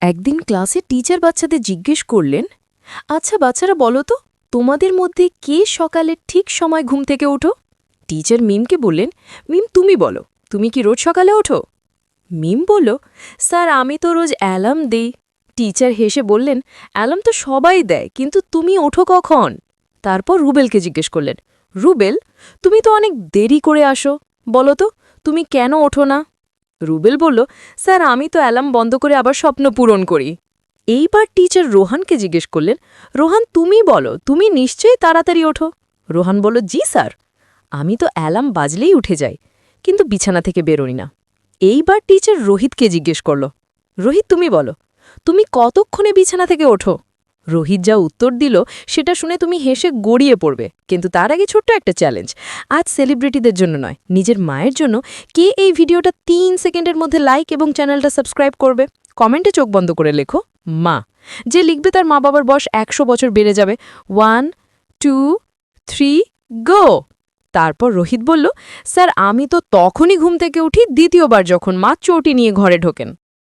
একদিন ক্লাসে টিচার বাচ্চাদের জিজ্ঞেস করলেন, আচ্ছা বাচ্চারা বলো তো, তোমাদের মধ্যে কে সকালে ঠিক সময় ঘুম থেকে ওঠো? টিচার মিমকে বললেন, মিম তুমি বলো, তুমি কি রোজ সকালে ওঠো? মিম বলল, স্যার আমি তো রোজ অ্যালার্ম দেই। টিচার হেসে বললেন, অ্যালার্ম তো সবাই দেয়, কিন্তু তুমি ওঠো কখন? তারপর রুবেলকে জিজ্ঞেস করলেন, রুবেল তুমি তো অনেক দেরি করে আসো, বলো তো তুমি কেন ওঠো না? রুবেল বলল, স্যার আমি তো অ্যালার্ম বন্ধ করে আবার স্বপ্ন পূরণ করি। এইবার টিচার রোহানকে জিজ্ঞেস করলেন, রোহান তুমি বলো, তুমি নিশ্চয়ই তাড়াতাড়ি ওঠো? রোহান বলল, জি স্যার, আমি তো অ্যালার্ম বাজলেই উঠে যাই, কিন্তু বিছানা থেকে বেরোই না। এইবার টিচার রোহিতকে জিজ্ঞেস করল, রোহিত তুমি বলো, তুমি কতক্ষণে বিছানা থেকে ওঠো? রোহিত যা উত্তর দিল সেটা শুনে তুমি হেসে গড়িয়ে পড়বে, কিন্তু তার আগে ছোট্ট একটা চ্যালেঞ্জ। আজ সেলিব্রিটিদের জন্য নয়, নিজের মায়ের জন্য কে এই ভিডিওটা ৩ সেকেন্ডের মধ্যে লাইক এবং চ্যানেলটা সাবস্ক্রাইব করবে? কমেন্টে চোখ বন্ধ করে লেখো মা। যে লিখবে তার মা বাবার বয়স ১০০ বছর বেড়ে যাবে। 1 2 3 গো। তারপর রোহিত বলল, স্যার আমি তো তখনই ঘুম থেকে উঠি দ্বিতীয়বার যখন মা চটি নিয়ে ঘরে ঢোকেন।